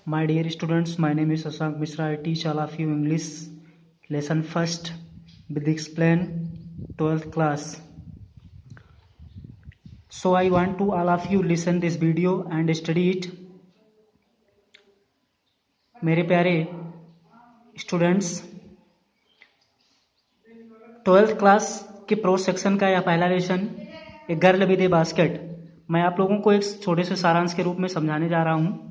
My dear students, my name is Sasank Mishra. I teach all of you English lesson first with explain 12th class. So I want to all of you listen this video and study it. मेरे प्यारे students, 12th class के pro section का यह पहला lesson एक girl with A basket मैं आप लोगों को एक छोटे से सारांश के रूप में समझाने जा रहा हूँ।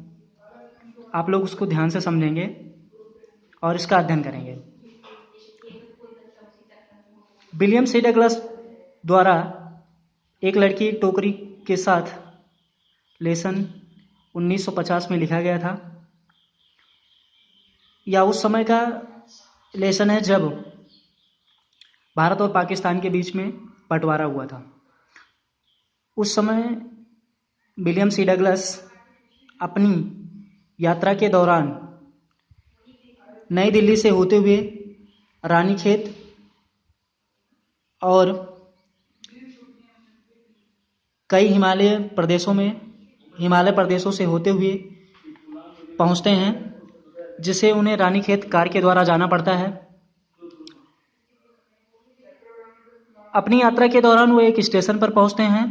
आप लोग उसको ध्यान से समझेंगे और इसका अध्ययन करेंगे। विलियम सी डगलस द्वारा एक लड़की एक टोकरी के साथ लेसन 1950 में लिखा गया था। या उस समय का लेसन है जब भारत और पाकिस्तान के बीच में बंटवारा हुआ था। उस समय विलियम सी डगलस अपनी यात्रा के दौरान नई दिल्ली से होते हुए रानीखेत और कई हिमालय प्रदेशों से होते हुए पहुंचते हैं, जिसे उन्हें रानीखेत कार के द्वारा जाना पड़ता है। अपनी यात्रा के दौरान वो एक स्टेशन पर पहुंचते हैं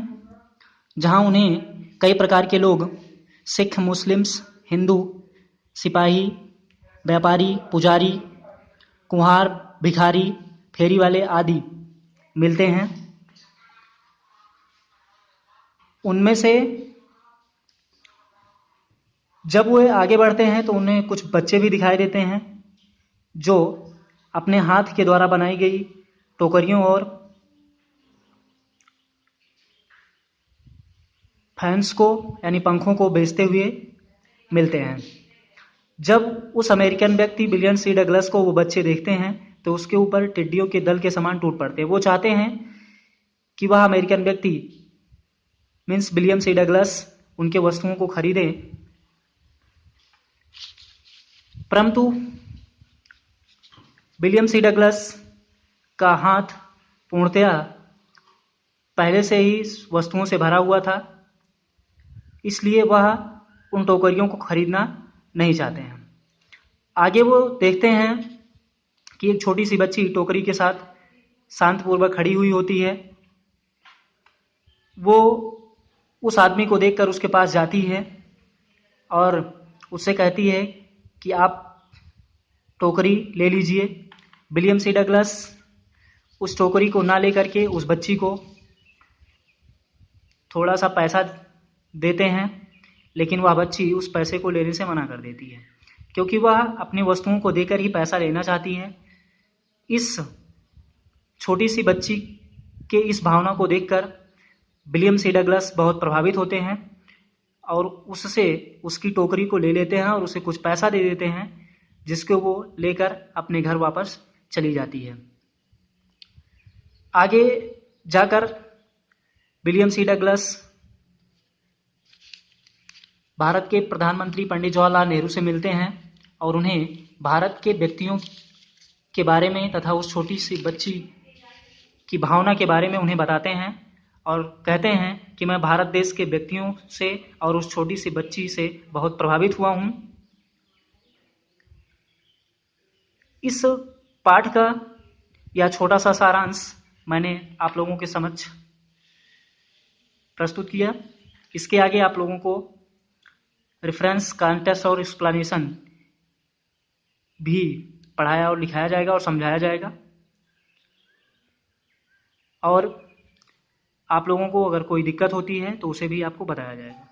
जहां उन्हें कई प्रकार के लोग, सिख, मुस्लिम्स, हिंदू, सिपाही, व्यापारी, पुजारी, कुम्हार, भिखारी, फेरी वाले आदि मिलते हैं। उनमें से जब वे आगे बढ़ते हैं तो उन्हें कुछ बच्चे भी दिखाई देते हैं जो अपने हाथ के द्वारा बनाई गई टोकरियों और फैंस को यानी पंखों को बेचते हुए मिलते हैं। जब उस अमेरिकन व्यक्ति विलियम सी डगलस को वो बच्चे देखते हैं तो उसके ऊपर टिड्डियों के दल के समान टूट पड़ते हैं। वो चाहते हैं कि वह अमेरिकन व्यक्ति मीन्स विलियम सी डगलस उनके वस्तुओं को खरीदे, परंतु विलियम सी डगलस का हाथ पूर्णतया पहले से ही वस्तुओं से भरा हुआ था, इसलिए वह उन टोकरियों को खरीदना नहीं चाहते हैं। आगे वो देखते हैं कि एक छोटी सी बच्ची टोकरी के साथ शांतपूर्वक खड़ी हुई होती है। वो उस आदमी को देखकर उसके पास जाती है और उससे कहती है कि आप टोकरी ले लीजिए। विलियम सी डगलस उस टोकरी को ना लेकर के उस बच्ची को थोड़ा सा पैसा देते हैं, लेकिन वह बच्ची उस पैसे को लेने से मना कर देती है क्योंकि वह अपनी वस्तुओं को देकर ही पैसा लेना चाहती है। इस छोटी सी बच्ची के इस भावना को देखकर विलियम सी डगलस बहुत प्रभावित होते हैं और उससे उसकी टोकरी को ले लेते हैं और उसे कुछ पैसा दे देते हैं, जिसको वो लेकर अपने घर वापस चली जाती है। आगे जाकर विलियम सी डगलस भारत के प्रधानमंत्री पंडित जवाहरलाल नेहरू से मिलते हैं और उन्हें भारत के व्यक्तियों के बारे में तथा उस छोटी सी बच्ची की भावना के बारे में उन्हें बताते हैं और कहते हैं कि मैं भारत देश के व्यक्तियों से और उस छोटी सी बच्ची से बहुत प्रभावित हुआ हूं। इस पाठ का यह छोटा सा सारांश मैंने आप लोगों के समक्ष प्रस्तुत किया। इसके आगे आप लोगों को रेफरेंस, कॉन्टेक्स्ट और एक्सप्लेनेशन भी पढ़ाया और लिखाया जाएगा और समझाया जाएगा। और आप लोगों को अगर कोई दिक्कत होती है तो उसे भी आपको बताया जाएगा।